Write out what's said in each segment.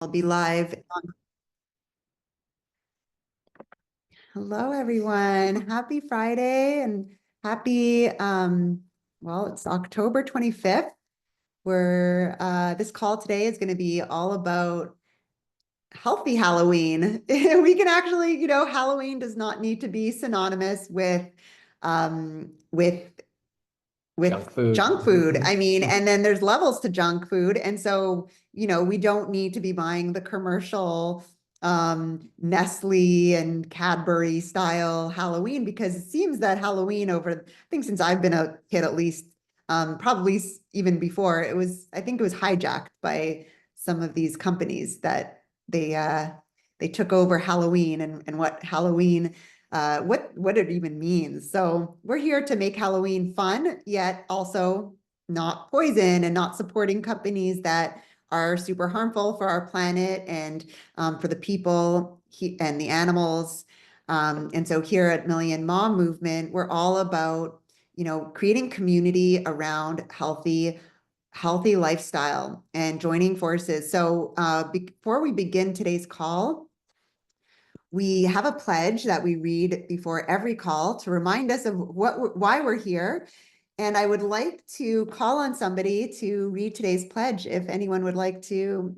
I'll be live. Hello, everyone. Happy Friday and happy, well, it's October 25th. This call today is going to be all about healthy Halloween. We can actually, Halloween does not need to be synonymous um, with Junk food. junk food. I mean, and then there's levels to junk food. And so, we don't need to be buying the commercial Nestle and Cadbury style Halloween, because it seems that Halloween I think since I've been a kid, at least, probably even before, I think it was hijacked by some of these companies that they took over Halloween and what Halloween what it even means. So we're here to make Halloween fun, yet also not poison and not supporting companies that are super harmful for our planet and for the people and the animals. And so here at Million Mom Movement, we're all about, creating community around healthy lifestyle and joining forces. So before we begin today's call, we have a pledge that we read before every call to remind us of why we're here. And I would like to call on somebody to read today's pledge if anyone would like to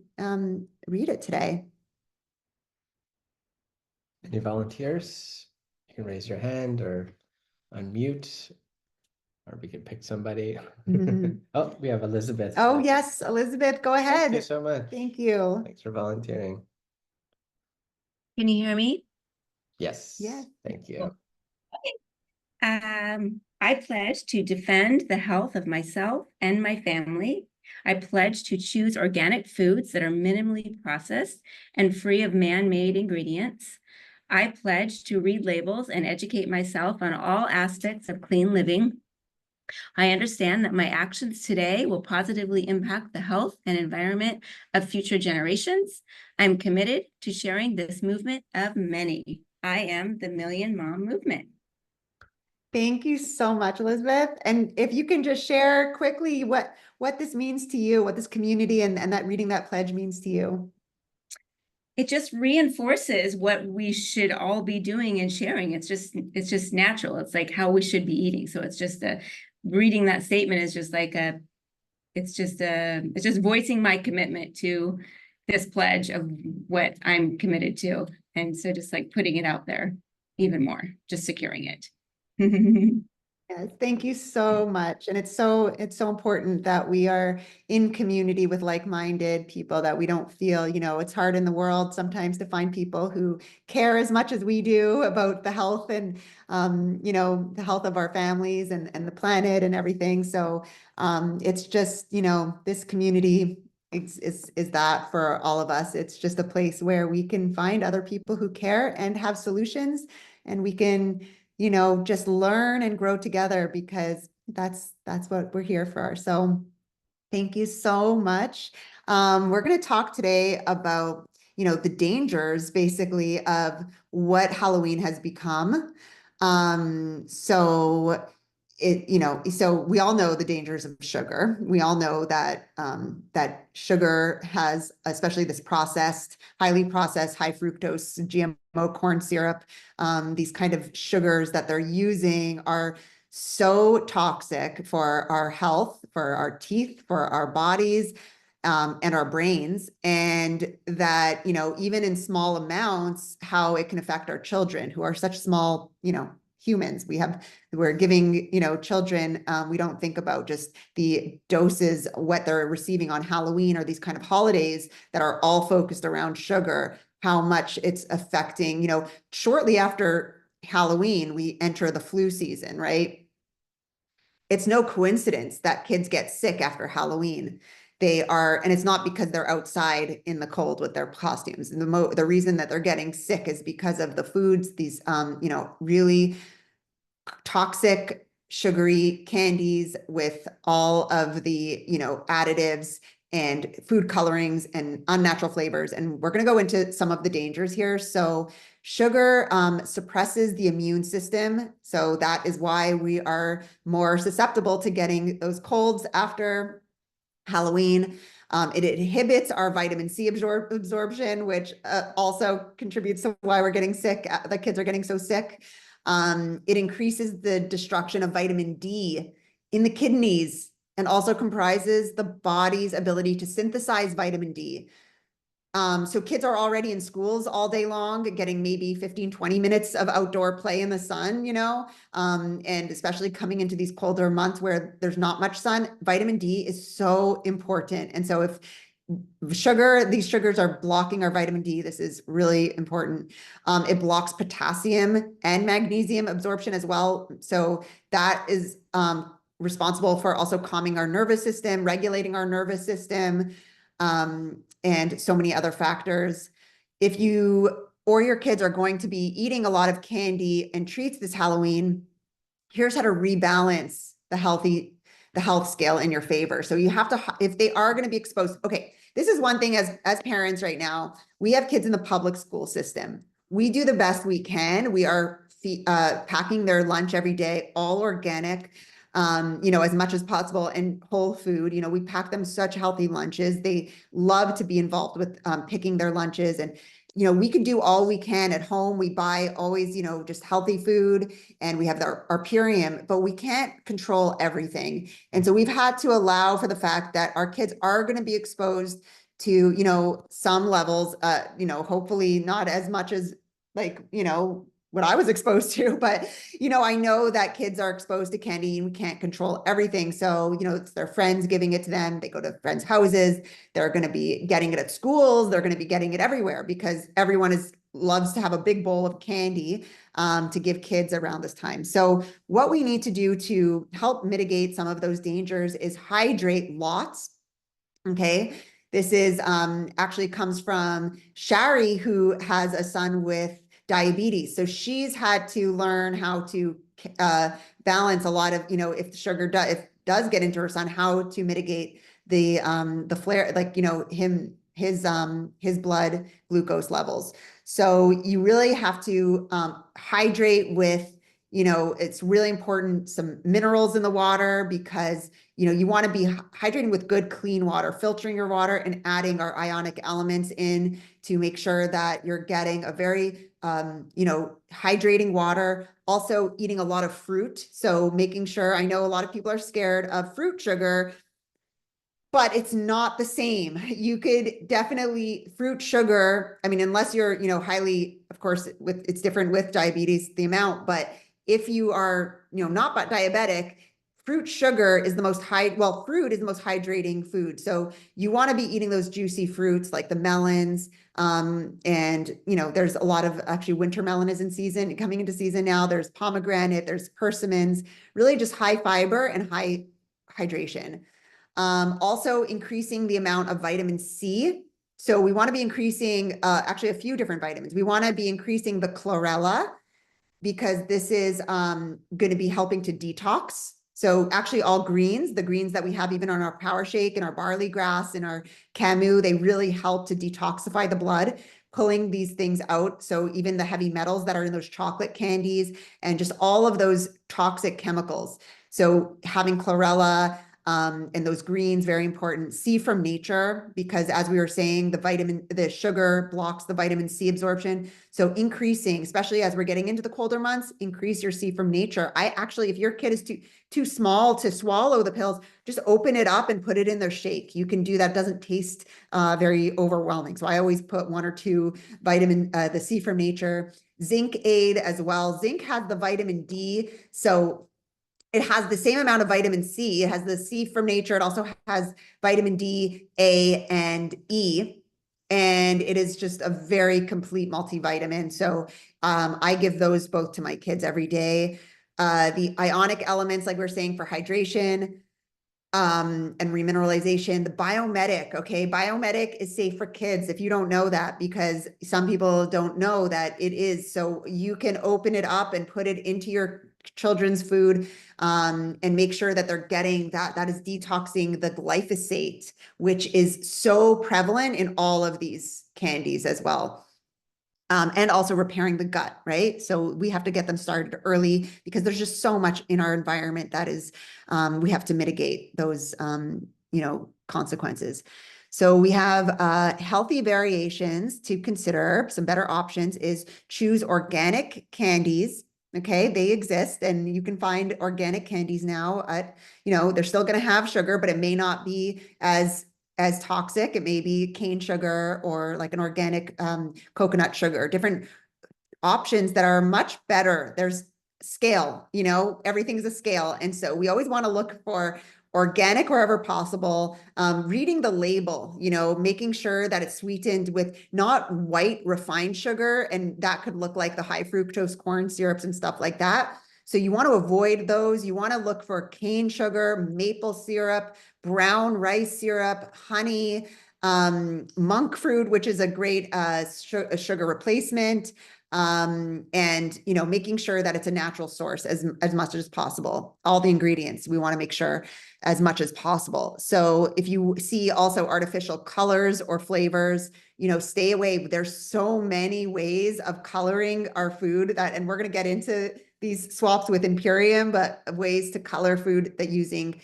read it today. Any volunteers? You can raise your hand or unmute, or we can pick somebody. Oh, we have Elizabeth. Oh, yes, Elizabeth, go ahead. Thank you so much. Thank you. Thanks for volunteering. Can you hear me? Yes. Yeah. Thank you. I pledge to defend the health of myself and my family. I pledge to choose organic foods that are minimally processed and free of man-made ingredients. I pledge to read labels and educate myself on all aspects of clean living. I understand that my actions today will positively impact the health and environment of future generations. I'm committed to sharing this movement of many. I am the Million Mom Movement. Thank you so much, Elizabeth. And if you can just share quickly what this means to you, what this community and that reading that pledge means to you. It just reinforces what we should all be doing and sharing. It's just natural. It's like how we should be eating. So it's just reading that statement is just like it's just voicing my commitment to this pledge of what I'm committed to. And so just like putting it out there even more, just securing it. Yes, thank you so much. And it's so important that we are in community with like-minded people, that we don't feel, it's hard in the world sometimes to find people who care as much as we do about the health and, the health of our families and the planet and everything. So it's just, this community is that for all of us. It's just a place where we can find other people who care and have solutions, and we can just learn and grow together, because that's what we're here for. So thank you so much. We're going to talk today about, the dangers basically of what Halloween has become. So we all know the dangers of sugar. We all know that that sugar has, especially this highly processed, high fructose GMO corn syrup. These kind of sugars that they're using are so toxic for our health, for our teeth, for our bodies, and our brains, and that, even in small amounts, how it can affect our children, who are such small, humans. We're giving, children, we don't think about just the doses, what they're receiving on Halloween or these kind of holidays that are all focused around sugar, how much it's affecting, shortly after Halloween, we enter the flu season, right? It's no coincidence that kids get sick after Halloween. And it's not because they're outside in the cold with their costumes. And the reason that they're getting sick is because of the foods, these, really toxic, sugary candies with all of the, additives and food colorings and unnatural flavors. And we're going to go into some of the dangers here. So sugar suppresses the immune system. So that is why we are more susceptible to getting those colds after Halloween. It inhibits our vitamin C absorption, which also contributes to why we're getting sick. The kids are getting so sick. It increases the destruction of vitamin D in the kidneys and also comprises the body's ability to synthesize vitamin D. So kids are already in schools all day long, getting maybe 15, 20 minutes of outdoor play in the sun, and especially coming into these colder months where there's not much sun, vitamin D is so important. And so if these sugars are blocking our vitamin D, this is really important. It blocks potassium and magnesium absorption as well. So that is responsible for also calming our nervous system, regulating our nervous system, and so many other factors. If you or your kids are going to be eating a lot of candy and treats this Halloween, here's how to rebalance the health scale in your favor. So you have to, if they are going to be exposed, okay, this is one thing as parents right now, we have kids in the public school system. We do the best we can. We are packing their lunch every day, all organic, as much as possible, and whole food. We pack them such healthy lunches. They love to be involved with picking their lunches. And, we could do all we can at home. We buy always, just healthy food, and we have our Purium, but we can't control everything. And so we've had to allow for the fact that our kids are going to be exposed to, some levels, hopefully not as much as what I was exposed to, but, I know that kids are exposed to candy and we can't control everything. So, it's their friends giving it to them. They go to friends' houses. They're going to be getting it at schools. They're going to be getting it everywhere because everyone loves to have a big bowl of candy to give kids around this time. So what we need to do to help mitigate some of those dangers is hydrate lots. Okay. This is actually comes from Shari, who has a son with diabetes. So she's had to learn how to balance a lot of, if the sugar does get into her son, how to mitigate the flare, his blood glucose levels. So you really have to hydrate with, it's really important, some minerals in the water, because you want to be hydrating with good, clean water, filtering your water and adding our ionic elements in to make sure that you're getting a very, hydrating water. Also eating a lot of fruit. So making sure, I know a lot of people are scared of fruit sugar, but it's not the same. You could definitely fruit sugar. I mean, unless you're, highly, of course, it's different with diabetes, the amount, but if you are, not diabetic, fruit sugar is the most fruit is the most hydrating food. So you want to be eating those juicy fruits like the melons. And, there's a lot of actually winter melon is in season, coming into season now. There's pomegranate, there's persimmons, really just high fiber and high hydration. Also increasing the amount of vitamin C. So we want to be increasing actually a few different vitamins. We want to be increasing the chlorella because this is going to be helping to detox. So actually all greens, the greens that we have even on our power shake and our barley grass and our camu, they really help to detoxify the blood, pulling these things out. So even the heavy metals that are in those chocolate candies and just all of those toxic chemicals. So having chlorella, and those greens, very important. C from nature, because as we were saying, the sugar blocks the vitamin C absorption. So increasing, especially as we're getting into the colder months, increase your C from nature. If your kid is too small to swallow the pills, just open it up and put it in their shake. You can do that. It doesn't taste very overwhelming. So I always put 1 or 2 the C from nature. Zinc aid as well. Zinc has the vitamin D. So it has the same amount of vitamin C. It has the C from nature. It also has vitamin D, A, and E. And it is just a very complete multivitamin. So I give those both to my kids every day. The ionic elements, like we we're saying, for hydration and remineralization. The biomedic, okay? Biomedic is safe for kids if you don't know that, because some people don't know that it is. So you can open it up and put it into your children's food and make sure that they're getting that is detoxing the glyphosate, which is so prevalent in all of these candies as well. And also repairing the gut, right? So we have to get them started early because there's just so much in our environment that is, we have to mitigate those, consequences. So we have healthy variations to consider. Some better options is choose organic candies. Okay, they exist, and you can find organic candies now at, they're still going to have sugar, but it may not be as toxic. It may be cane sugar or like an organic coconut sugar, different options that are much better. There's scale, everything's a scale. And so we always want to look for organic wherever possible, reading the label, making sure that it's sweetened with not white refined sugar, and that could look like the high fructose corn syrups and stuff like that. So you want to avoid those. You want to look for cane sugar, maple syrup, brown rice syrup, honey, monk fruit, which is a great sugar replacement, and making sure that it's a natural source as much as possible. All the ingredients we want to make sure as much as possible. So if you see also artificial colors or flavors, stay away. There's so many ways of coloring our food and we're going to get into these swaps with Imperium, but ways to color food that using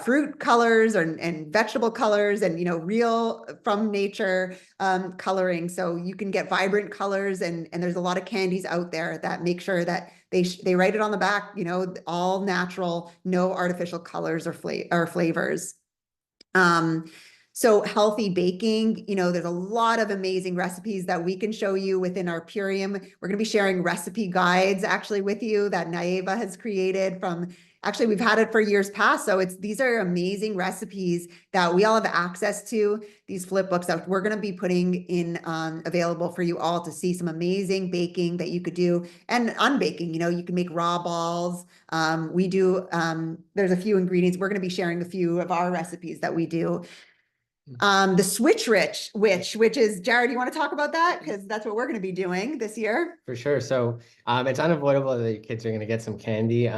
fruit colors and vegetable colors and, real from nature coloring. So you can get vibrant colors, and there's a lot of candies out there that make sure that they write it on the back, all natural, no artificial colors or flavors. So healthy baking, there's a lot of amazing recipes that we can show you within our Purium. We're going to be sharing recipe guides actually with you that Naeva has created actually, we've had it for years past. So these are amazing recipes that we all have access to, these flip books that we're going to be putting in available for you all to see some amazing baking that you could do, and unbaking, you can make raw balls. We do, there's a few ingredients. We're going to be sharing a few of our recipes that we do. The switch which is, Jared, you want to talk about that? Because that's what we're going to be doing this year. For sure. So it's unavoidable that your kids are going to get some candy.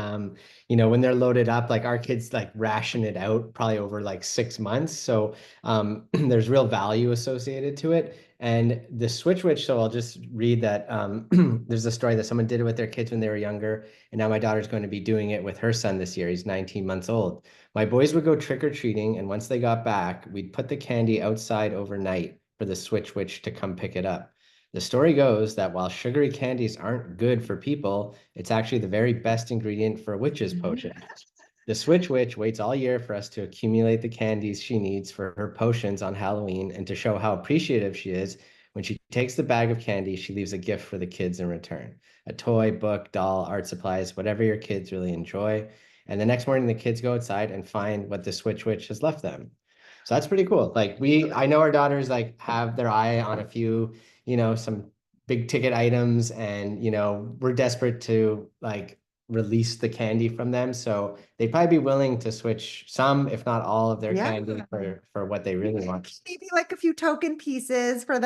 When they're loaded up, like our kids like ration it out probably over like 6 months. So there's real value associated to it. And the switch, so I'll just read that there's a story that someone did it with their kids when they were younger. And now my daughter's going to be doing it with her son this year. He's 19 months old. My boys would go trick-or-treating, and once they got back, we'd put the candy outside overnight for the switch to come pick it up. The story goes that while sugary candies aren't good for people, it's actually the very best ingredient for a witch's potion. The switch witch waits all year for us to accumulate the candies she needs for her potions on Halloween, and to show how appreciative she is, when she takes the bag of candy, she leaves a gift for the kids in return. A toy, book, doll, art supplies, whatever your kids really enjoy. And the next morning, the kids go outside and find what the switch witch has left them. So that's pretty cool. Like I know our daughters like have their eye on a few, some big ticket items, and, we're desperate to like release the candy from them. So they'd probably be willing to switch some, if not all of their candy for what they really want. Maybe like a few token pieces for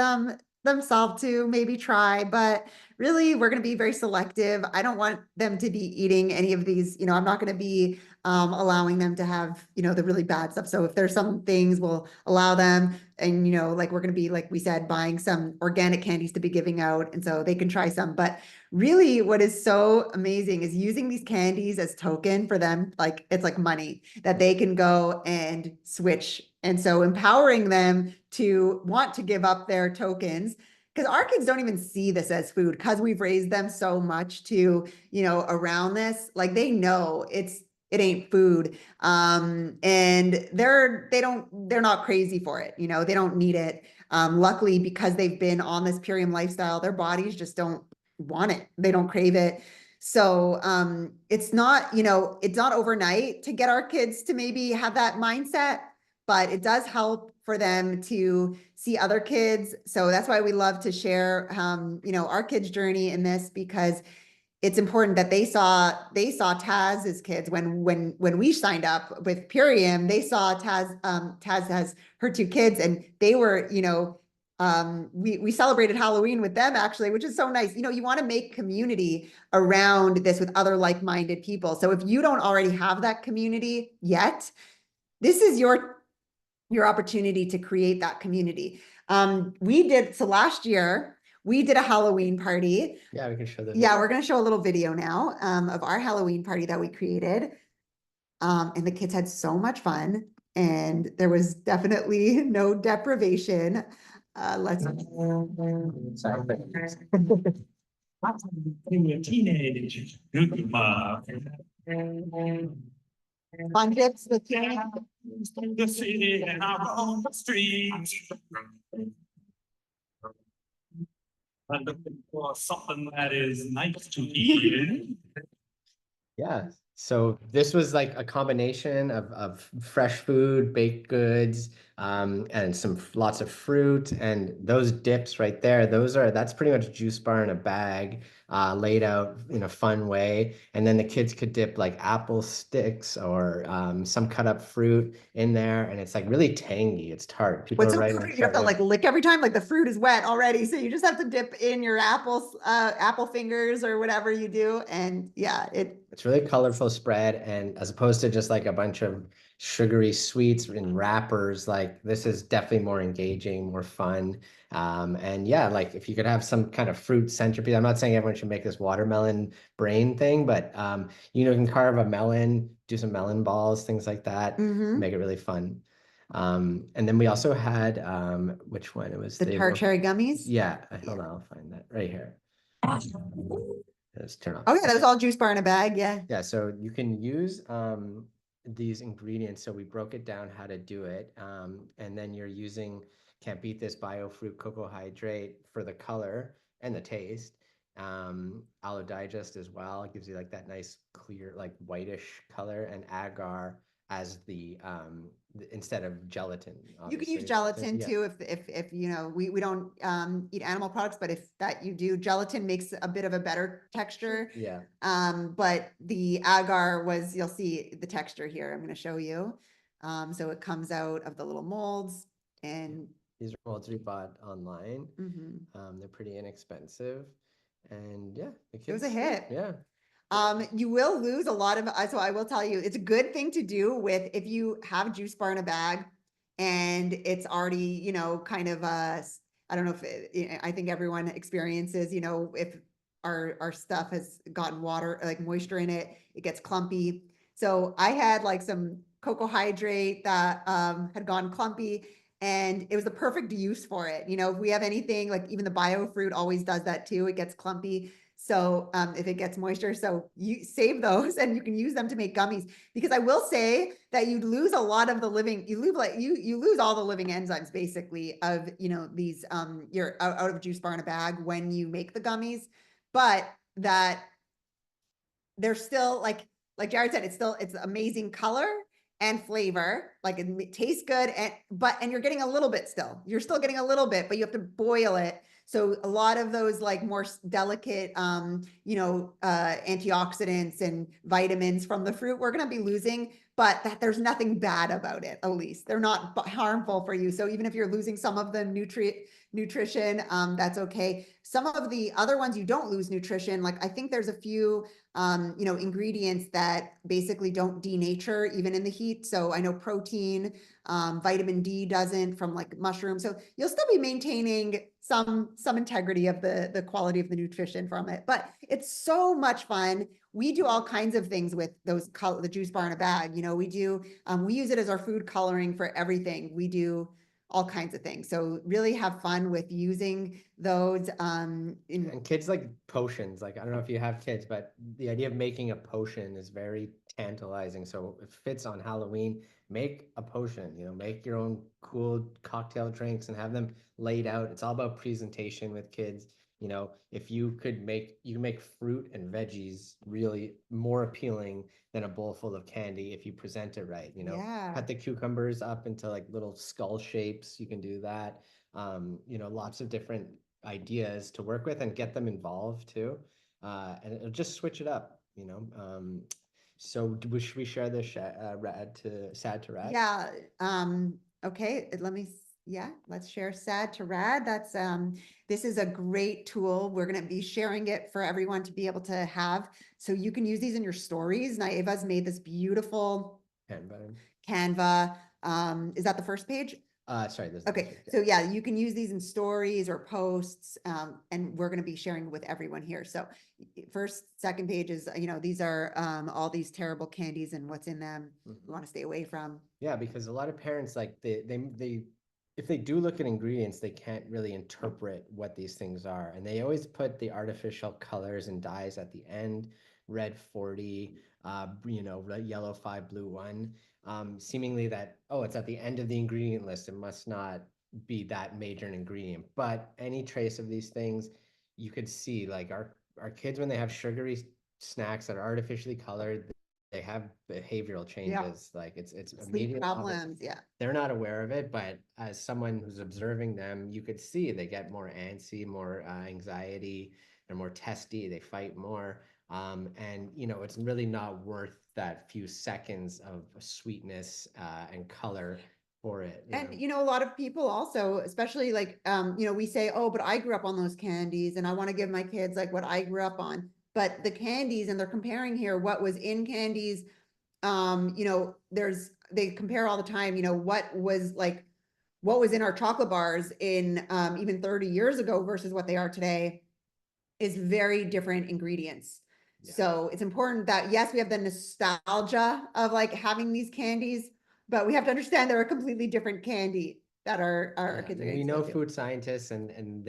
themselves to maybe try, but really we're going to be very selective. I don't want them to be eating any of these, I'm not going to be allowing them to have, the really bad stuff. So if there's some things, we'll allow them, and, like we're going to be, like we said, buying some organic candies to be giving out, and so they can try some. But really what is so amazing is using these candies as token for them. Like it's like money that they can go and switch. And so empowering them to want to give up their tokens, because our kids don't even see this as food, because we've raised them so much to, around this, like they know it ain't food. And they're not crazy for it. They don't need it. Luckily, because they've been on this Purium lifestyle, their bodies just don't want it. They don't crave it. So it's not overnight to get our kids to maybe have that mindset, but it does help for them to see other kids. So that's why we love to share our kids' journey in this, because it's important that they saw Taz's kids when we signed up with Purium. They saw Taz has her 2 kids, and they were, we celebrated Halloween with them actually, which is so nice. You want to make community around this with other like-minded people. So if you don't already have that community yet, this is your opportunity to create that community. Last year we did a Halloween party. Yeah, we can show this. Yeah, we're going to show a little video now of our Halloween party that we created. And the kids had so much fun. And there was definitely no deprivation. Let's Teenage. fun dips with The city and our own streets. I'm looking for something that is nice to eat. Yeah, so this was like a combination of fresh food, baked goods, and lots of fruit, and those dips right there, that's pretty much juice bar in a bag, laid out in a fun way. And then the kids could dip like apple sticks or some cut up fruit in there, and it's like really tangy. It's tart. People What's are so writing funny, you have to like lick every time, like the fruit is wet already. So you just have to dip in your apple fingers or whatever you do. And yeah, it's really colorful spread, and as opposed to just like a bunch of sugary sweets in wrappers, like this is definitely more engaging, more fun. And yeah, like if you could have some kind of fruit centerpiece, I'm not saying everyone should make this watermelon brain thing, but you can carve a melon, do some melon balls, things like that, make it really fun. And then we also had which one? It was the tart cherry gummies. Yeah, hold on, I'll find that right here. Let's turn off. Oh yeah, that was all juice bar in a bag. Yeah. Yeah, so you can use these ingredients. So we broke it down how to do it. And then you're using Can't Beat This Biofruit Cocoa Hydrate for the color and the taste. Aloe Digest as well. It gives you like that nice clear, like whitish color, and agar as the instead of gelatin. You can use obviously. gelatin Yeah. too if we don't eat animal products, but if that you do, gelatin makes a bit of a better texture. Yeah. But the agar was, you'll see the texture here. I'm going to show you. So it comes out of the little molds, and These are molds we bought online. They're pretty inexpensive, and yeah, the kids. It was a hit. Yeah. You will lose a lot of, so I will tell you, it's a good thing to do with if you have juice bar in a bag and it's already, kind of, I don't know if I think everyone experiences, if our stuff has gotten water, like moisture in it, it gets clumpy. So I had like some cocoa hydrate that had gone clumpy, and it was the perfect use for it. If we have anything, like even the bio fruit always does that too, it gets clumpy. So if it gets moisture, so you save those and you can use them to make gummies, because I will say that you'd lose a lot of the living, you lose all the living enzymes basically of, these, you're out of juice bar in a bag when you make the gummies, but that they're still like Jared said, it's amazing color and flavor. Like it tastes good, and you're getting a little bit still. You're still getting a little bit, but you have to boil it. So a lot of those like more delicate, antioxidants and vitamins from the fruit, we're going to be losing, but that there's nothing bad about it. At least they're not harmful for you. So even if you're losing some of the nutrition, that's okay. Some of the other ones you don't lose nutrition. Like I think there's a few ingredients that basically don't denature even in the heat. So I know protein, vitamin D doesn't from like mushrooms. So you'll still be maintaining some integrity of the quality of the nutrition from it, but it's so much fun. We do all kinds of things with the juice bar in a bag. We use it as our food coloring for everything. We do all kinds of things. So really have fun with using those. And kids like potions. Like, I don't know if you have kids, but the idea of making a potion is very tantalizing. So it fits on Halloween. Make a potion, make your own cool cocktail drinks and have them laid out. It's all about presentation with kids. If you can make fruit and veggies really more appealing than a bowl full of candy if you present it right. Yeah. Cut the cucumbers up into like little skull shapes. You can do that. Lots of different ideas to work with and get them involved too. And it'll just switch it up. So should we share the sad to rad? Yeah. Okay. Let's share sad to rad. That's this is a great tool. We're going to be sharing it for everyone to be able to have. So you can use these in your stories. Naiva's made this beautiful Canva. Is that the first page? Sorry, this. Okay, so yeah, you can use these in stories or posts, and we're gonna be sharing with everyone here. So first, second page is, these are all these terrible candies and what's in them. Mhm. We want to stay away from. Yeah, because a lot of parents like they if they do look at ingredients, they can't really interpret what these things are. And they always put the artificial colors and dyes at the end, red 40, red, yellow 5, blue 1, seemingly that, oh, it's at the end of the ingredient list. It must not be that major an ingredient. But any trace of these things, you could see like our kids, when they have sugary snacks that are artificially colored, they have behavioral changes. Like it's Sleep immediately obvious. problems, yeah. They're not aware of it, but as someone who's observing them, you could see they get more antsy, more anxiety, they're more testy, they fight more. And it's really not worth that few seconds of sweetness and color for it. And a lot of people also, especially like, we say, oh, but I grew up on those candies and I want to give my kids like what I grew up on. But the candies, and they're comparing here what was in candies. They compare all the time, what was in our chocolate bars in even 30 years ago versus what they are today is very different ingredients. Yeah. So it's important that, yes, we have the nostalgia of like having these candies, but we have to understand they're a completely different candy that our Yeah, kids are we getting know exposed to. food scientists and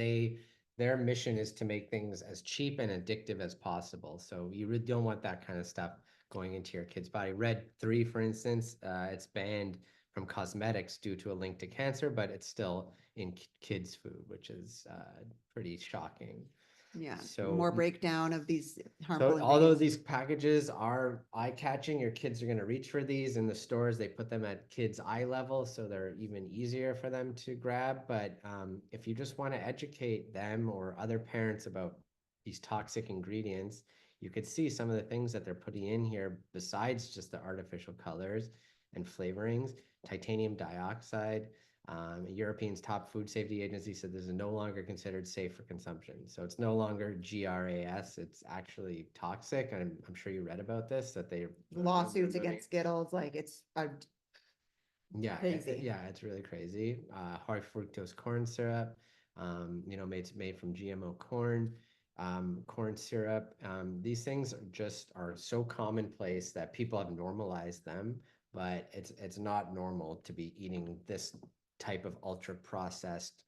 their mission is to make things as cheap and addictive as possible. So you really don't want that kind of stuff going into your kid's body. Red 3, for instance, it's banned from cosmetics due to a link to cancer, but it's still in kids' food, which is pretty shocking. Yeah, So more breakdown of these harmful So although ingredients. these packages are eye-catching, your kids are going to reach for these in the stores. They put them at kids' eye level, so they're even easier for them to grab. But if you just want to educate them or other parents about these toxic ingredients, you could see some of the things that they're putting in here besides just the artificial colors and flavorings. Titanium dioxide. European's top food safety agency said this is no longer considered safe for consumption. So it's no longer GRAS, it's actually toxic. I'm sure you read about this, that they Lawsuits against Skittles, like it's yeah, crazy. yeah, it's really crazy. High fructose corn syrup, made from GMO corn, corn syrup. These things are so commonplace that people have normalized them, but it's not normal to be eating this type of ultra processed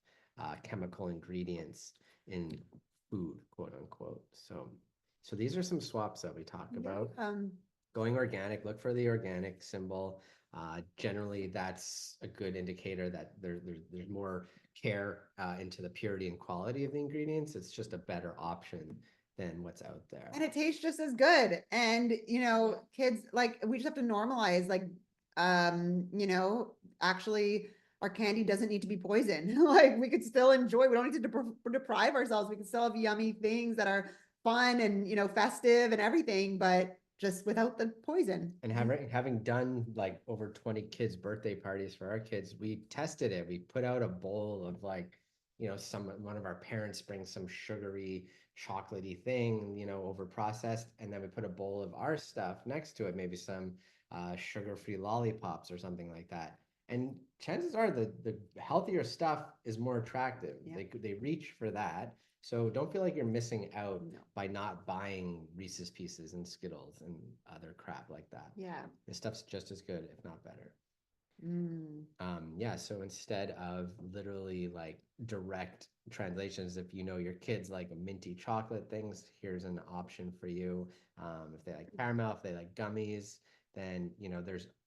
chemical ingredients in food, quote unquote. So these are some swaps that we talk about. Going organic, look for the organic symbol. Generally, that's a good indicator that there's more care into the purity and quality of the ingredients. It's just a better option than what's out there. And it tastes just as good. And, kids, like, we just have to normalize, like, actually our candy doesn't need to be poison. Like, we could still enjoy, we don't need to deprive ourselves. We can still have yummy things that are fun and, festive and everything, but just without the poison. And having done like over 20 kids' birthday parties for our kids, we tested it. We put out a bowl of like, one of our parents brings some sugary, chocolatey thing, over processed, and then we put a bowl of our stuff next to it, maybe some sugar-free lollipops or something like that. And chances are the healthier stuff is more attractive. Yeah. They reach for that. So don't feel like you're missing out No. by not buying Reese's Pieces and Skittles and other crap like that. Yeah. This stuff's just as good, if not better. Mm. So instead of literally like direct translations, if your kids like minty chocolate things, here's an option for you. If they like caramel, if they like gummies, then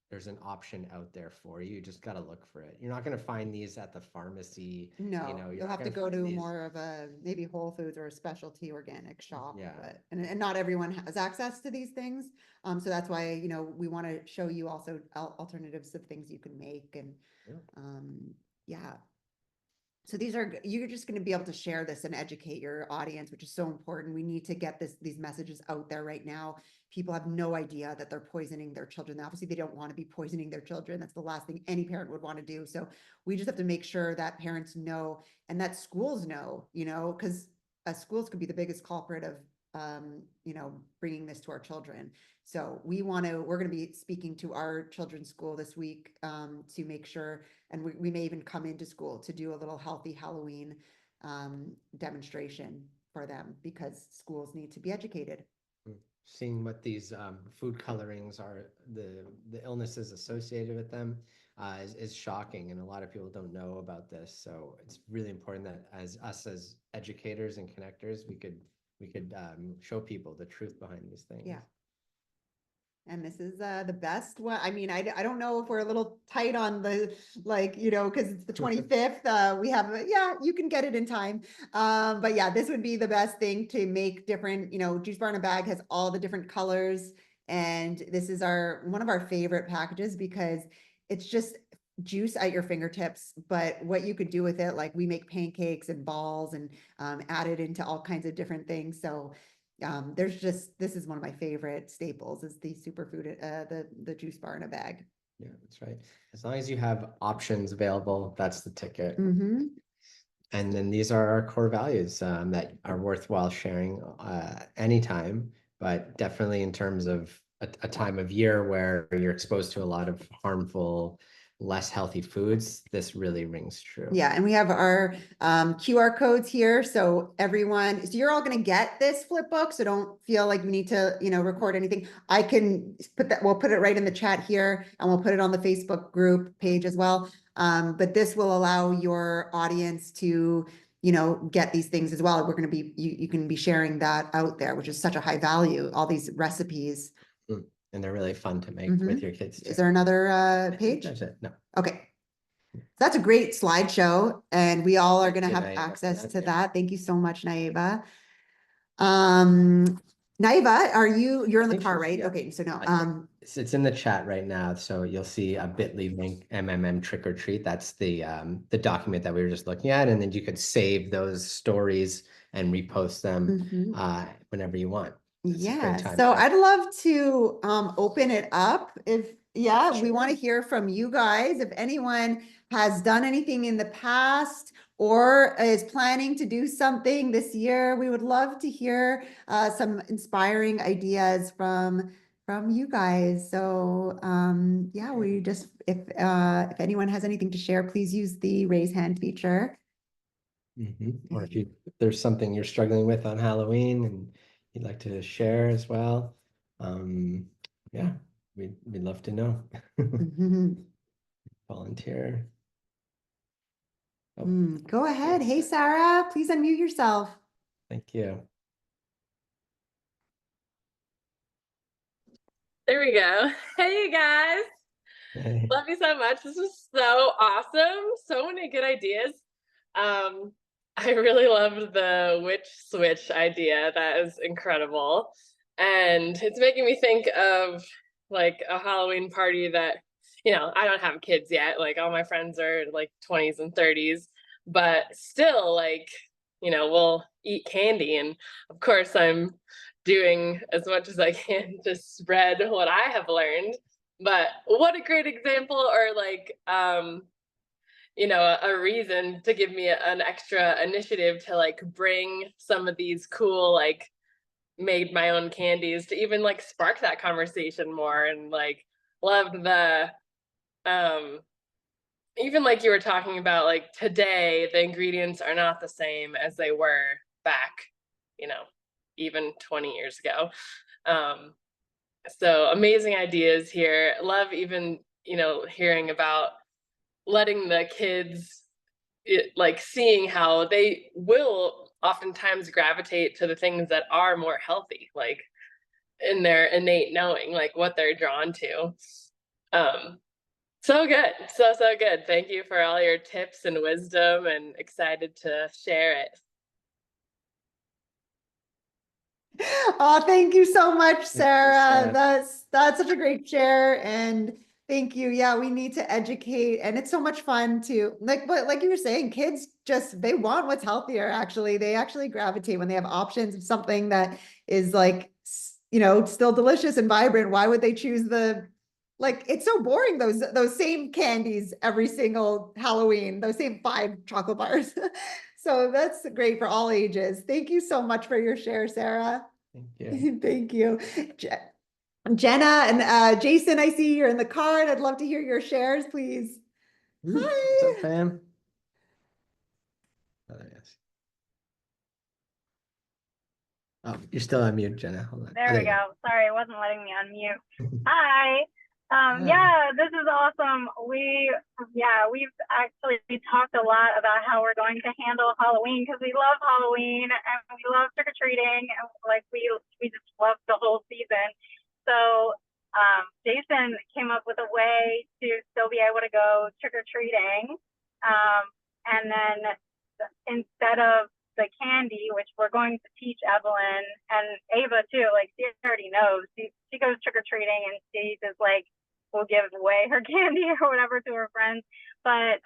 there's an option out there for you. You just got to look for it. You're not going to find these at the pharmacy. No, you'll have to go to more of a maybe Whole Foods or a specialty organic shop. Yeah. But and not everyone has access to these things. So that's why, we want to show you also alternatives of things you can make and yeah. So you're just going to be able to share this and educate your audience, which is so important. We need to get these messages out there right now. People have no idea that they're poisoning their children. Obviously, they don't want to be poisoning their children. That's the last thing any parent would want to do. So we just have to make sure that parents know and that schools know, because schools could be the biggest culprit you know, bringing this to our children. So we're going to be speaking to our children's school this week to make sure, and we may even come into school to do a little healthy Halloween demonstration for them, because schools need to be educated. Seeing what these food colorings are, the illnesses associated with them is shocking, and a lot of people don't know about this. So it's really important that as educators and connectors, we could show people the truth behind these things. Yeah. And this is the best one. I mean, I don't know if we're a little tight on the, like, you know, because it's the 25th. We have, yeah, you can get it in time. But yeah, this would be the best thing to make different, you know, Juice Bar in a Bag has all the different colors. And this is one of our favorite packages, because it's just juice at your fingertips. But what you could do with it, like we make pancakes and balls and add it into all kinds of different things. So this is one of my favorite staples, is the superfood, the Juice Bar in a Bag. Yeah, that's right. As long as you have options available, that's the ticket. Mm-hmm. And then these are our core values that are worthwhile sharing anytime, but definitely in terms of a time of year where you're exposed to a lot of harmful, less healthy foods, this really rings true. Yeah, and we have our QR codes here, so you're all going to get this flip book, so don't feel like you need to, you know, record anything. I can we'll put it right in the chat here, and we'll put it on the Facebook group page as well. But this will allow your audience to, you know, get these things as well. We're going to be, you can be sharing that out there, which is such a high value, all these recipes. And they're really fun to make with your kids too. Is there another page? That's it. No. Okay. That's a great slideshow, and we all are going to have Naiva, access to yeah. that. Thank you so much, Naiva. Naiva, you're in the car, right? Yeah. Okay, so no, It's in the chat right now, so you'll see a bit.ly link, MMM Trick or Treat. That's the document that we were just looking at, and then you could save those stories and repost them whenever you want. Yeah, so I'd love to open it up. We want to hear from you guys. If anyone has done anything in the past or is planning to do something this year, we would love to hear some inspiring ideas from you guys. So we just, if anyone has anything to share, please use the raise hand feature. Or if there's something you're struggling with on Halloween and you'd like to share as well, yeah, we'd love to know. Volunteer. Go ahead. Hey, Sarah, please unmute yourself. Thank you. There we go. Hey, you guys. Hey. Love you so much. This was so awesome. So many good ideas. I really loved the witch switch idea. That is incredible. And it's making me think of like a Halloween party that, you know, I don't have kids yet. Like all my friends are like 20s and 30s, but still like, you know, we'll eat candy. And of course I'm doing as much as I can to spread what I have learned. But what a great example, or like, you know, a reason to give me an extra initiative to like bring some of these cool, like made my own candies to even like spark that conversation more. And like loved the, even like you were talking about, like today, the ingredients are not the same as they were back, you know, even 20 years ago. So amazing ideas here. Love even, you know, hearing about letting the kids, like seeing how they will oftentimes gravitate to the things that are more healthy, like in their innate knowing, like what they're drawn to. So good. So good. Thank you for all your tips and wisdom, and excited to share it. Oh, thank you so much, Sarah. That's such a great share, and thank you. Yeah, we need to educate, and it's so much fun to but like you were saying, kids they want what's healthier. Actually, they actually gravitate when they have options of something that is like, you know, still delicious and vibrant. Why would they choose it's so boring, those same candies every single Halloween, those same 5 chocolate bars. So that's great for all ages. Thank you so much for your share, Sarah. Thank you. Thank you. Jenna and Jason, I see you're in the card. I'd love to hear your shares, please. What's Hi. up, fam? Oh, yes. Oh, you're still on mute, Jenna. Hold on. There Oh, we go. Sorry, it wasn't letting me unmute. Hi. Hi. Yeah, this is awesome. We've actually talked a lot about how we're going to handle Halloween because we love Halloween and we love trick or treating and like we just love the whole season. So Jason came up with a way to still be able to go trick or treating, and then instead of the candy, which we're going to teach Evelyn and Ava too, like she already knows. She goes trick or treating and she just like will give away her candy or whatever to her friends. But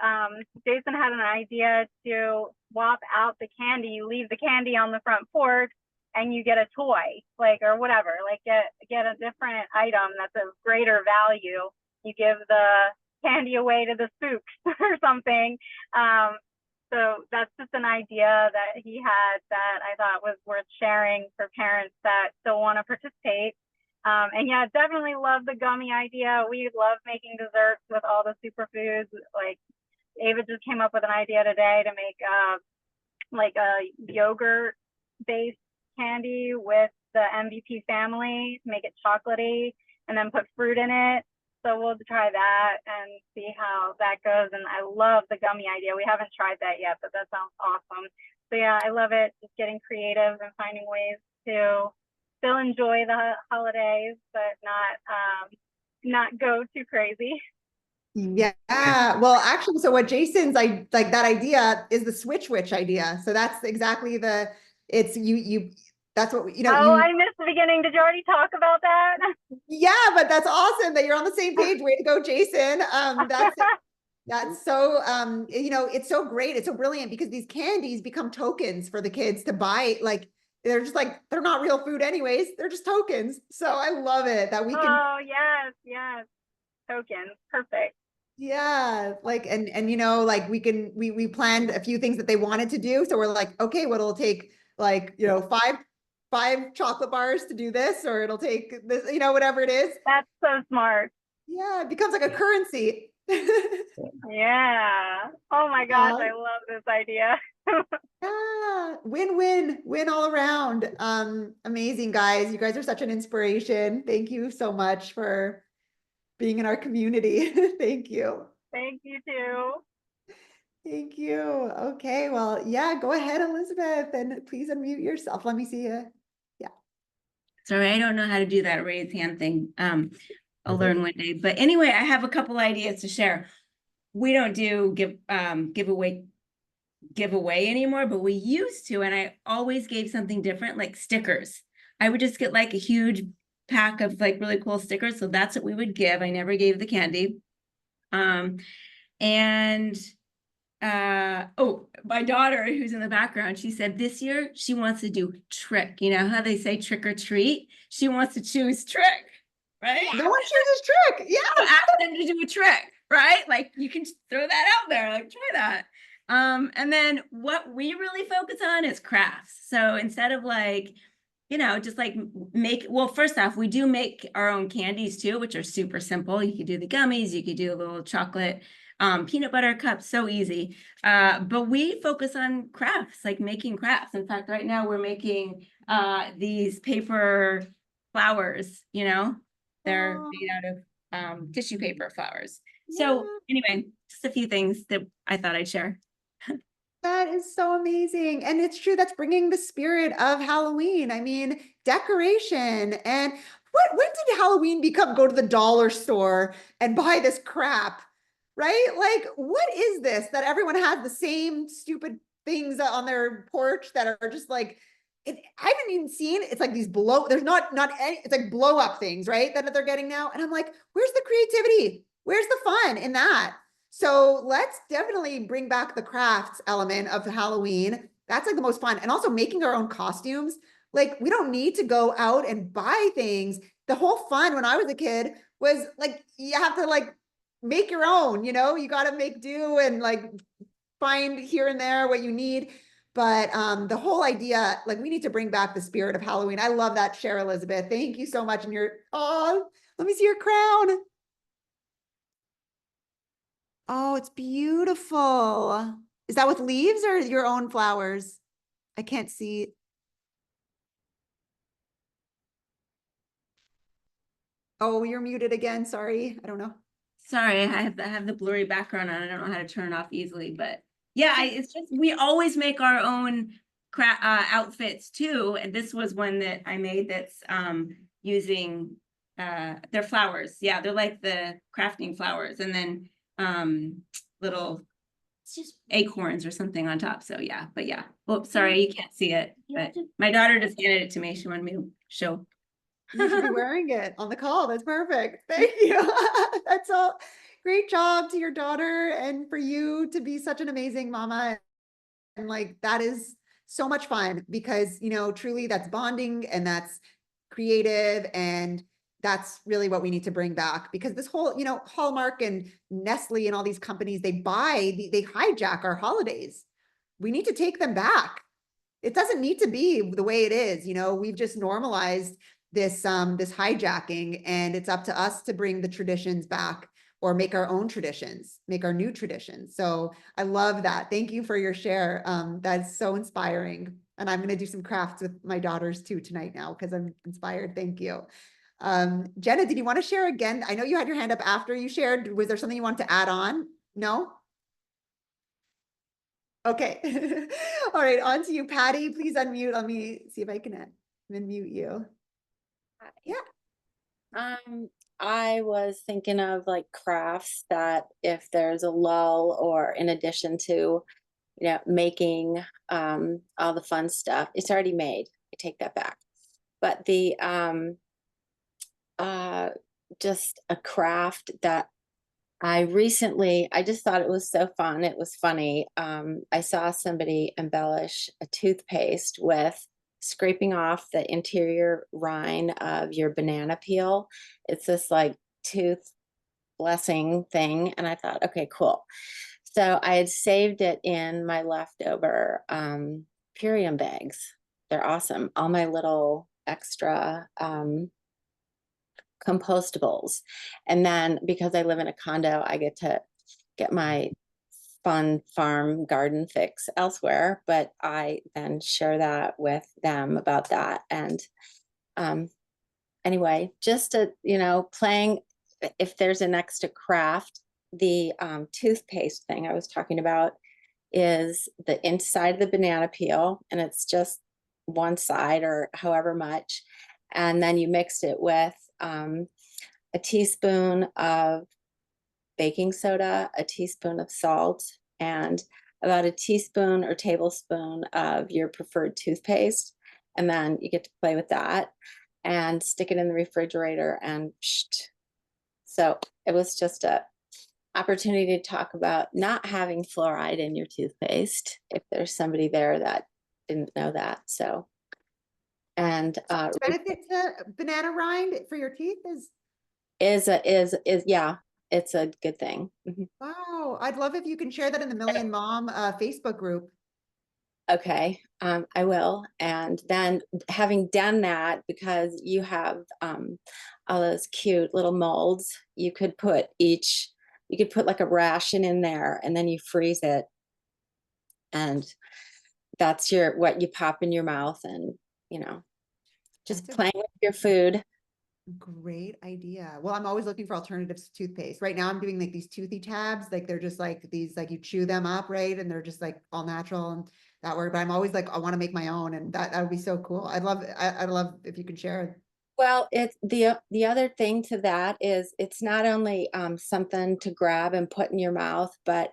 Jason had an idea to swap out the candy. You leave the candy on the front porch and you get a toy, like or whatever, like get a different item that's of greater value. You give the candy away to the spooks or something. So that's just an idea that he had that I thought was worth sharing for parents that still want to participate. And yeah, definitely love the gummy idea. We love making desserts with all the superfoods. Like Ava just came up with an idea today to make like a yogurt based candy with the MVP family, make it chocolatey and then put fruit in it. So we'll try that and see how that goes. And I love the gummy idea. We haven't tried that yet, but that sounds awesome. So yeah, I love it. Just getting creative and finding ways to still enjoy the holidays, but not go too crazy. Yeah. Well, actually, so what Jason's like that idea is the switch witch idea. So that's exactly it's that's what you know. Oh, I missed the beginning. Did you already talk about that? Yeah, but that's awesome that you're on the same page. Way to go, Jason. That's so it's so great. It's so brilliant because these candies become tokens for the kids to buy. Like they're just like they're not real food anyways. They're just tokens. So I love it that we can. Oh yes, tokens, perfect. Yeah, like and like we planned a few things that they wanted to do. So we're like, okay, well it'll take like five chocolate bars to do this, or it'll take this, whatever it is. That's so smart. Yeah, it becomes like a currency. Yeah. Oh my gosh, I love this idea. Yeah, win all around. Amazing guys. You guys are such an inspiration. Thank you so much for being in our community. Thank you. Thank you too. Thank you. Okay, well, yeah, go ahead, Elizabeth, and please unmute yourself. Let me see you. Yeah. Sorry, I don't know how to do that raise hand thing. I'll Okay. learn one day. But anyway, I have a couple ideas to share. We don't do giveaway anymore, but we used to, and I always gave something different, like stickers. I would just get like a huge pack of like really cool stickers. So that's what we would give. I never gave the candy. My daughter who's in the background, she said this year she wants to do trick. You know how they say trick or treat? She wants to choose trick, right? No one chooses trick. Yeah. Ask them to do a trick, right? Like you can throw that out there, like try that. And then what we really focus on is crafts. So instead of like, just like first off, we do make our own candies too, which are super simple. You could do the gummies, you could do a little chocolate peanut butter cups, so easy. But we focus on crafts, like making crafts. In fact, right now we're making these paper flowers, they're made out of tissue paper flowers. So anyway, just a few things that I thought I'd share. That is so amazing. And it's true, that's bringing the spirit of Halloween. I mean, decoration. And when did Halloween go to the dollar store and buy this crap? Right? Like, what is this that everyone has the same stupid things on their porch that are just like, I haven't even seen, it's like these there's not any, it's like blow up things, right? That they're getting now. And I'm like, where's the creativity? Where's the fun in that? So let's definitely bring back the crafts element of Halloween. That's like the most fun. And also making our own costumes. Like we don't need to go out and buy things. The whole fun when I was a kid was like, you have to like make your own, you got to make do and like find here and there what you need. But the whole idea, like, we need to bring back the spirit of Halloween. I love that share, Elizabeth. Thank you so much. And oh, let me see your crown. Oh, it's beautiful. Is that with leaves or your own flowers? I can't see. Oh, you're muted again. Sorry. I don't know. Sorry, I have the blurry background on. I don't know how to turn it off easily, but yeah, it's just we always make our own outfits too. And this was one that I made that's using they're flowers. Yeah, they're like the crafting flowers, and then little it's just acorns or something on top. So yeah, but yeah. Oh, sorry, you can't see it. But my daughter just handed it to me. She wanted me to show. You should be wearing it on the call. That's perfect. Thank you. That's all. Great job to your daughter and for you to be such an amazing mama. And like, that is so much fun because, you know, truly that's bonding and that's creative. And that's really what we need to bring back because this whole, you know, Hallmark and Nestle and all these companies, they hijack our holidays. We need to take them back. It doesn't need to be the way it is. You know, we've just normalized this hijacking, and it's up to us to bring the traditions back or make our own traditions, make our new traditions. So I love that. Thank you for your share. That's so inspiring. And I'm going to do some crafts with my daughters too tonight now because I'm inspired. Thank you. Jenna, did you want to share again? I know you had your hand up after you shared. Was there something you wanted to add on? No? Okay. All right, on to you, Patty. Please unmute. Let me see if I can unmute you. Yeah. I was thinking of like crafts that if there's a lull or in addition to, you know, making all the fun stuff, it's already made. I take that back. But the just a craft that I just thought it was so fun. It was funny. I saw somebody embellish a toothpaste with scraping off the interior rind of your banana peel. It's this like tooth blessing thing. And I thought, okay, cool. So I had saved it in my leftover Purium bags. They're awesome. All my little extra compostables. And then because I live in a condo, I get to get my fun farm garden fix elsewhere, but I then share that with them about that. And anyway, just to, you know, playing, if there's an extra craft, the toothpaste thing I was talking about is the inside of the banana peel, and it's just one side or however much. And then you mix it with a teaspoon of baking soda, a teaspoon of salt, and about a teaspoon or tablespoon of your preferred toothpaste. And then you get to play with that and stick it in the refrigerator and so it was just a opportunity to talk about not having fluoride in your toothpaste if there's somebody there that didn't know that. So and benefit to banana rind for your teeth is yeah, it's a good thing. Wow, I'd love if you can share that in the Million Mom Facebook group. Okay, I will. And then having done that, because you have all those cute little molds, you could put like a ration in there and then you freeze it. And that's what you pop in your mouth and, you know, just playing with your food. Great idea. Well, I'm always looking for alternatives to toothpaste. Right now I'm doing like these toothy tabs, like they're just like these, like you chew them up, right? And they're just like all natural and that work. But I'm always like, I want to make my own, and that would be so cool. I'd love if you could share. Well, it's the other thing to that is it's not only something to grab and put in your mouth, but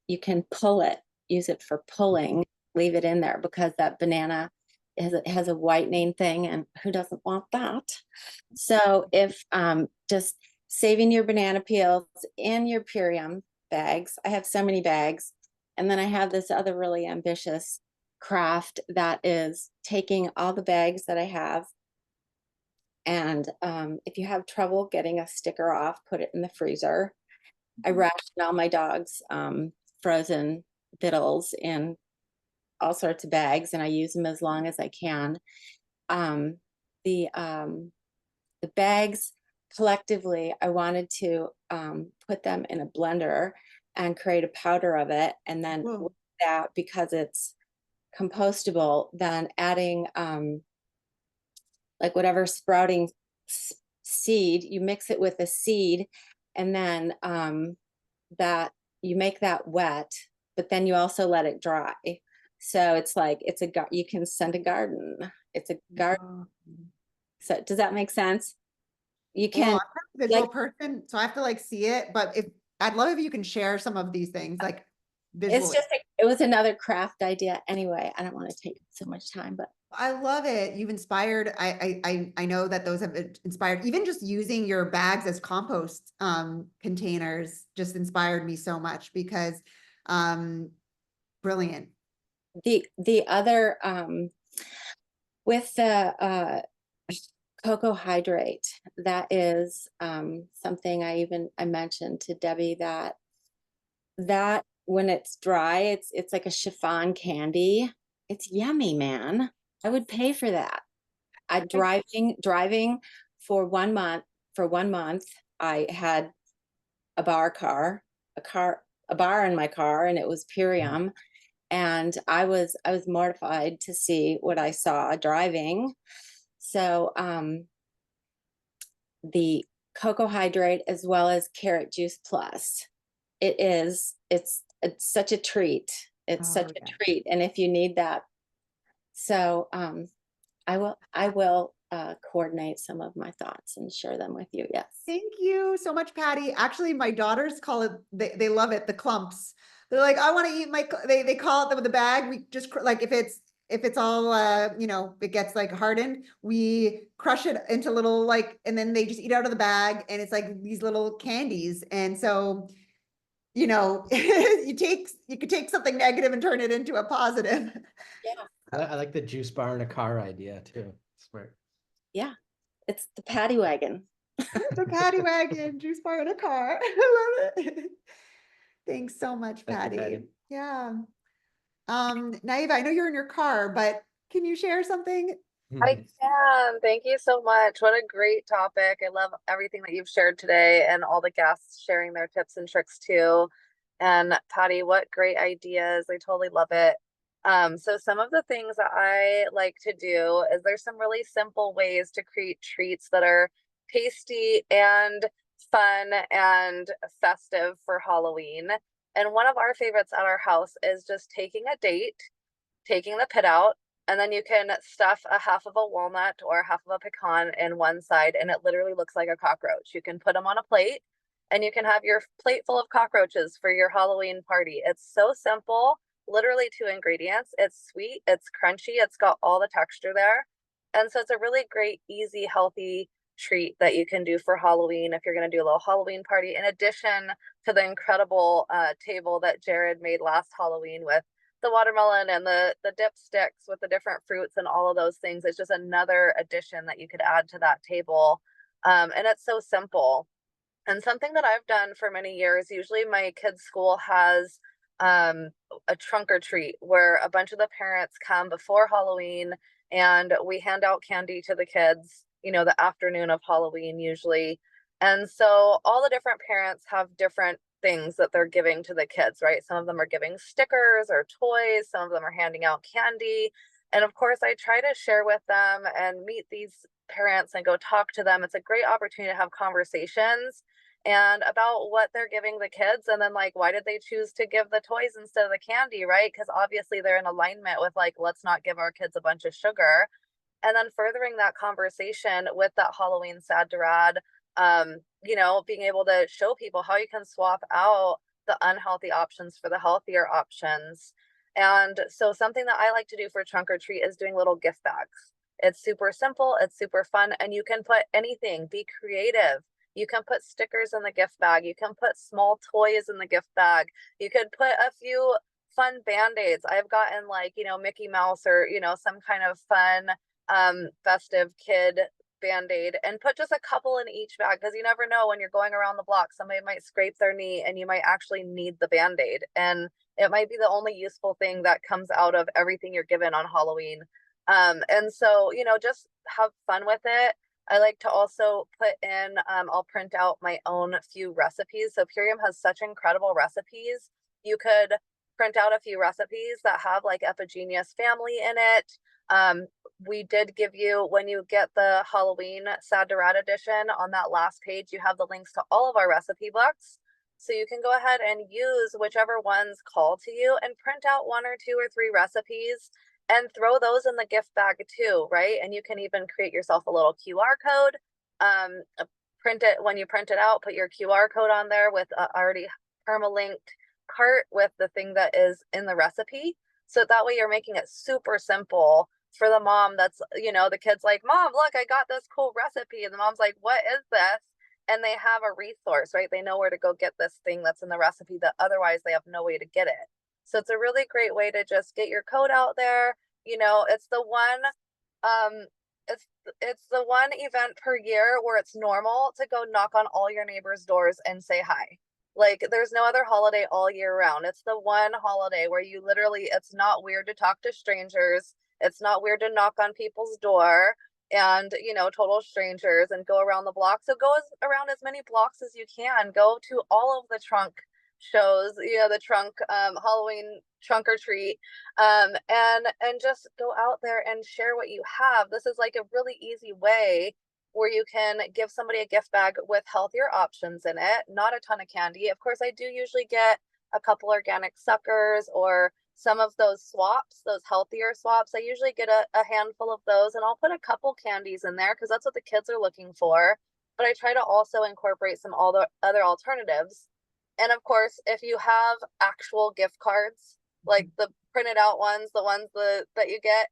you can pull it, use it for pulling, leave it in there because that banana has a whitening thing, and who doesn't want that? So if just saving your banana peels in your Purium bags, I have so many bags, and then I have this other really ambitious craft that is taking all the bags that I have, and if you have trouble getting a sticker off, put it in the freezer. I ration all my dogs frozen victuals in all sorts of bags, and I use them as long as I can. The bags collectively, I wanted to put them in a blender and create a powder of it, and then Whoa. with that, because it's compostable, then adding like whatever sprouting seed, you mix it with a seed, and then that you make that wet, but then you also let it dry. So it's like you can send a garden. It's a garden. So does that make sense? You Well, can I'm not a visual like, person, so I have to like see it, but if I'd love if you can share some of these things like visually. it's just it was another craft idea anyway. I don't want to take so much time, but I love it. You've inspired. I know that those have inspired. Even just using your bags as compost containers just inspired me so much because brilliant. the other with the cocoa hydrate, that is something I mentioned to Debbie, that when it's dry, it's like a chiffon candy. It's yummy, man. I would pay for that. I driving for 1 month. For 1 month, I had a bar in my car, and it was Purium. And I was mortified to see what I saw driving. So the cocoa hydrate as well as carrot juice plus, it's such a treat. It's Oh, such yeah. a treat. And if you need that, so I will coordinate some of my thoughts and share them with you. Yes. Thank you so much, Patty. Actually, my daughters call it, they love it, the clumps. They're like, I want to eat my, they call it the bag. We just like, if it's all, you know, it gets like hardened, we crush it into little like, and then they just eat out of the bag, and it's like these little candies. And so, you know, you could take something negative and turn it into a positive. Yeah. I like the juice bar in a car idea too. Smart. Yeah. It's the paddy wagon. The paddy wagon, juice bar in a car. I love it. Thanks so much, Thank you, Patty. Patty. Yeah. Naiva, I know you're in your car, but can you share something? I can. Thank you so much. What a great topic. I love everything that you've shared today and all the guests sharing their tips and tricks too. And Patty, what great ideas. I totally love it. So some of the things that I like to do is there's some really simple ways to create treats that are tasty and fun and festive for Halloween. And one of our favorites at our house is just taking a date, taking the pit out, and then you can stuff a half of a walnut or half of a pecan in one side, and it literally looks like a cockroach. You can put them on a plate, and you can have your plate full of cockroaches for your Halloween party. It's so simple, literally 2 ingredients. It's sweet, it's crunchy, it's got all the texture there. And so it's a really great, easy, healthy treat that you can do for Halloween if you're going to do a little Halloween party, in addition to the incredible table that Jared made last Halloween with the watermelon and the dip sticks with the different fruits and all of those things. It's just another addition that you could add to that table. And it's so simple. And something that I've done for many years, usually my kids' school has a trunk or treat where a bunch of the parents come before Halloween and we hand out candy to the kids, you know, the afternoon of Halloween usually. And so all the different parents have different things that they're giving to the kids, right? Some of them are giving stickers or toys, some of them are handing out candy. And of course, I try to share with them and meet these parents and go talk to them. It's a great opportunity to have conversations and about what they're giving the kids, and then like, why did they choose to give the toys instead of the candy, right? Because obviously they're in alignment with like, let's not give our kids a bunch of sugar. And then furthering that conversation with that Halloween sad to rad, you know, being able to show people how you can swap out the unhealthy options for the healthier options. And so something that I like to do for trunk or treat is doing little gift bags. It's super simple, it's super fun, and you can put anything, be creative. You can put stickers in the gift bag. You can put small toys in the gift bag. You could put a few fun Band-Aids. I've gotten like, you know, Mickey Mouse or, you know, some kind of fun festive kid Band-Aid, and put just a couple in each bag, because you never know when you're going around the block, somebody might scrape their knee and you might actually need the Band-Aid. And It might be the only useful thing that comes out of everything you're given on Halloween. And so, you know, just have fun with it. I like to also put in, I'll print out my own few recipes. So Purium has such incredible recipes. You could print out a few recipes that have like Epigenius family in it. We did give you, when you get the Halloween Sad to Rat edition, on that last page, you have the links to all of our recipe books. So you can go ahead and use whichever ones call to you and print out 1 or 2 or 3 recipes and throw those in the gift bag too, right? And you can even create yourself a little QR code. Print it, when you print it out, put your QR code on there with a already permalinked cart with the thing that is in the recipe. So that way you're making it super simple for the mom that's, you know, the kid's like, Mom, look, I got this cool recipe. And the mom's like, what is this? And they have a resource, right? They know where to go get this thing that's in the recipe that otherwise they have no way to get it. So it's a really great way to just get your code out there. You know, it's the one, it's the one event per year where it's normal to go knock on all your neighbors' doors and say hi. Like, there's no other holiday all year round. It's the one holiday where you literally, it's not weird to talk to strangers. It's not weird to knock on people's door and, you know, total strangers, and go around the block. So go around as many blocks as you can. Go to all of the trunk shows, you know, the trunk Halloween trunk or treat, and just go out there and share what you have. This is like a really easy way where you can give somebody a gift bag with healthier options in it, not a ton of candy. Of course, I do usually get a couple organic suckers or some of those swaps, those healthier swaps. I usually get a handful of those, and I'll put a couple candies in there because that's what the kids are looking for. But I try to also incorporate some all the other alternatives. And of course, if you have actual gift cards, like the printed out ones, the ones that you get,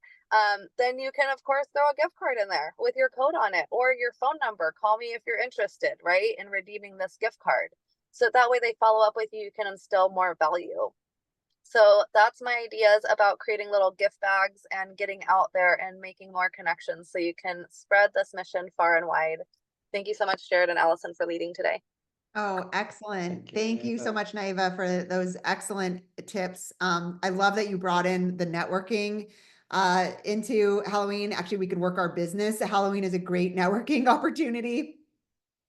then you can, of course, throw a gift card in there with your code on it or your phone number. Call me if you're interested, right, in redeeming this gift card. So that way they follow up with you, you can instill more value. So that's my ideas about creating little gift bags and getting out there and making more connections so you can spread this mission far and wide. Thank you so much, Jared and Allison, for leading today. Oh, excellent. Thank you so Naiva. much, Naiva, for those excellent tips. I love that you brought in the networking into Halloween. Actually, we could work our business. Halloween is a great networking opportunity.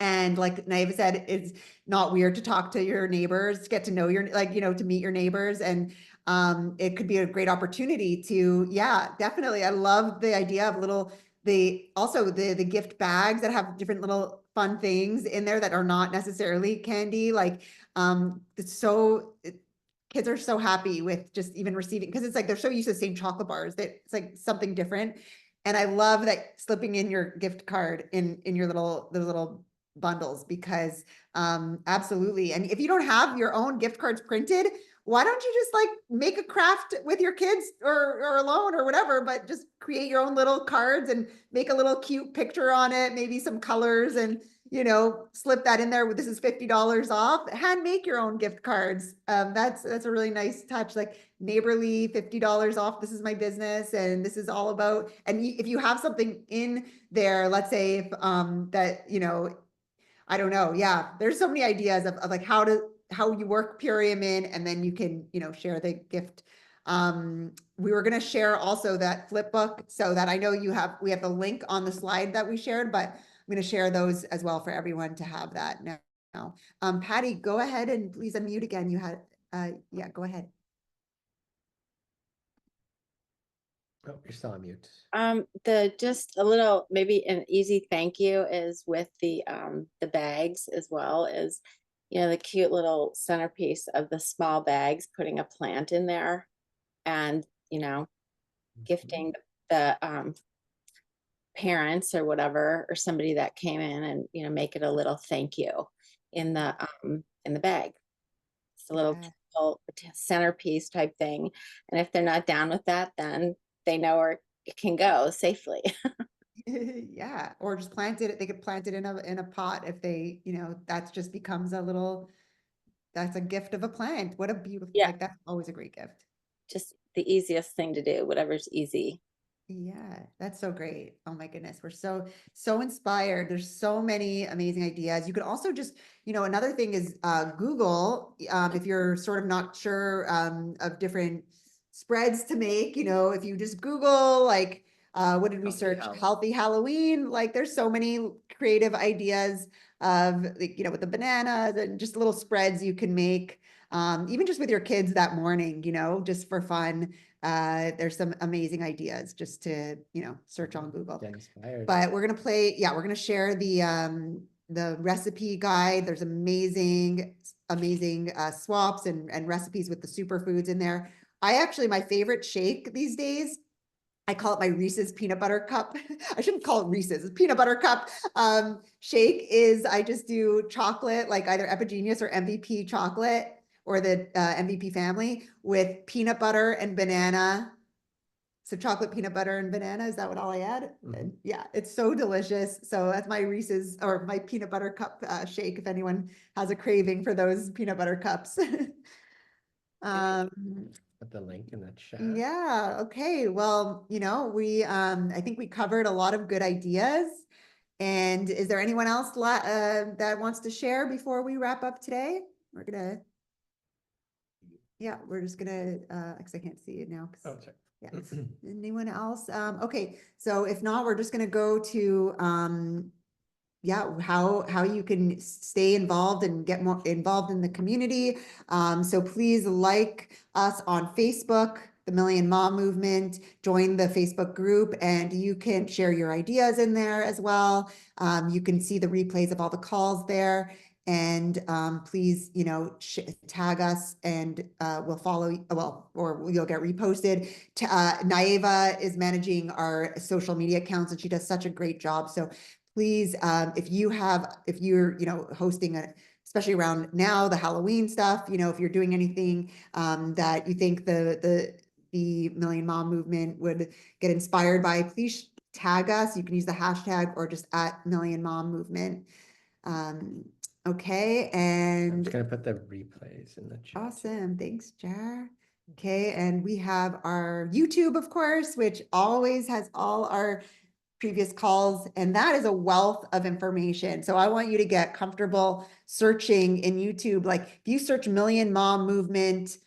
And like Naiva said, it's not weird to talk to your neighbors, get to know your, like, you know, to meet your neighbors. And it could be a great opportunity to, yeah, definitely. I love the idea of the gift bags that have different little fun things in there that are not necessarily candy. Like, kids are so happy with just even receiving, because it's like they're so used to the same chocolate bars that it's like something different. And I love that slipping in your gift card in your little bundles, because absolutely. And if you don't have your own gift cards printed, why don't you just like make a craft with your kids or alone or whatever, but just create your own little cards and make a little cute picture on it, maybe some colors, and, you know, slip that in there. This is $50 off. Hand make your own gift cards. That's a really nice touch, like neighborly, $50 off. This is my business and this is all about, and if you have something in there, let's say if that, you know, I don't know. Yeah. There's so many ideas of like how you work Purium in, and then you can, you know, share the gift. We were going to share also that flip book, so that I know we have the link on the slide that we shared, but I'm going to share those as well for everyone to have that now. Patty, go ahead and please unmute again. You had, yeah, go ahead. Oh, you're still on mute. Just a little, maybe an easy thank you is with the bags, as well as, you know, the cute little centerpiece of the small bags, putting a plant in there, and, you know, gifting the parents or whatever, or somebody that came in, and, you know, make it a little thank you in the bag. It's a little centerpiece type thing. And if they're not down with that, then they know where it can go safely. Yeah, or just plant it. They could plant it in a pot if they, you know, that just becomes that's a gift of a plant. What a beautiful, Yeah. like that's always a great gift. Just the easiest thing to do, whatever's easy. Yeah, that's so great. Oh my goodness. We're so inspired. There's so many amazing ideas. You could also just, another thing is Google, if you're sort of not sure of different spreads to make, if you just Google like what did we search? Healthy Halloween. Like there's so many creative ideas of like, with the bananas and just little spreads you can make. Even just with your kids that morning, just for fun. There's some amazing ideas just to, search on Google. Get inspired. But we're gonna share the recipe guide. There's amazing swaps and recipes with the superfoods in there. My favorite shake these days, I call it my Reese's peanut butter cup. I shouldn't call it Reese's, it's peanut butter cup. Shake is I just do chocolate, like either Epigenius or MVP chocolate or the MVP family with peanut butter and banana. So chocolate, peanut butter, and banana, is that what all I add? And yeah, it's so delicious. So that's my Reese's or my peanut butter cup shake if anyone has a craving for those peanut butter cups. Put the link in the chat. Yeah, okay. Well, I think we covered a lot of good ideas. And is there anyone else that wants to share before we wrap up today? We're just gonna, because I can't see it now. Oh, sorry. Yeah. Anyone else? Okay, so if not, we're just gonna go to how you can stay involved and get more involved in the community. So please like us on Facebook, the Million Mom Movement, join the Facebook group, and you can share your ideas in there as well. You can see the replays of all the calls there. And please, tag us and we'll follow, or you'll get reposted. Naeva is managing our social media accounts and she does such a great job. So please, if you're, hosting especially around now, the Halloween stuff, if you're doing anything that you think the Million Mom Movement would get inspired by, please tag us. You can use the hashtag or just @Million Mom Movement. Okay, I'm and just gonna put the replays in the chat. awesome. Thanks, Jar. Okay, and we have our YouTube, of course, which always has all our previous calls, and that is a wealth of information. So I want you to get comfortable searching in YouTube. Like if you search Million Mom Movement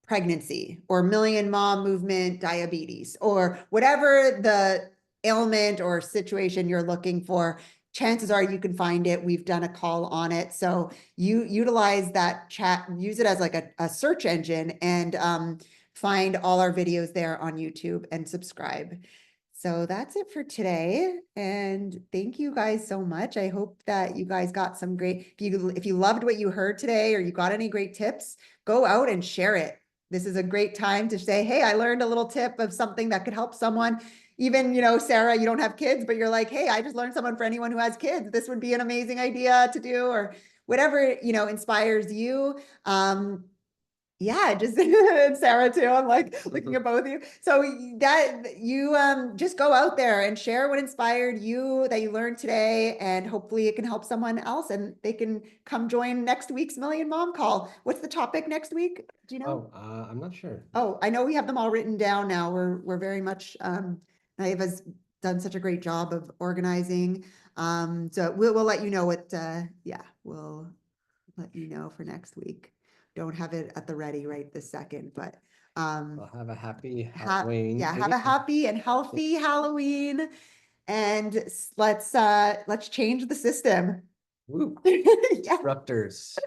pregnancy or Million Mom Movement diabetes or whatever the ailment or situation you're looking for, chances are you can find it. We've done a call on it. So you utilize that chat, use it as like a search engine, and find all our videos there on YouTube and subscribe. So that's it for today. And thank you guys so much. I hope that you guys got some great, if you loved what you heard today or you got any great tips, go out and share it. This is a great time to say, hey, I learned a little tip of something that could help someone. Even, Sarah, you don't have kids, but you're like, hey, I just learned someone for anyone who has kids. This would be an amazing idea to do, or whatever, inspires you. Yeah, just and Sarah too. I'm like looking at both of you. So that you just go out there and share what inspired you that you learned today, and hopefully it can help someone else and they can come join next week's Million Mom Call. What's the topic next week? Do you know? Oh, I'm not sure. Oh, I know we have them all written down now. We're very much Naeva's done such a great job of organizing. So we'll let you know what we'll let you know for next week. Don't have it at the ready right this second, but We'll have a happy Halloween. have a happy and healthy Halloween, and let's change the system. Woo. Yeah. Disruptors.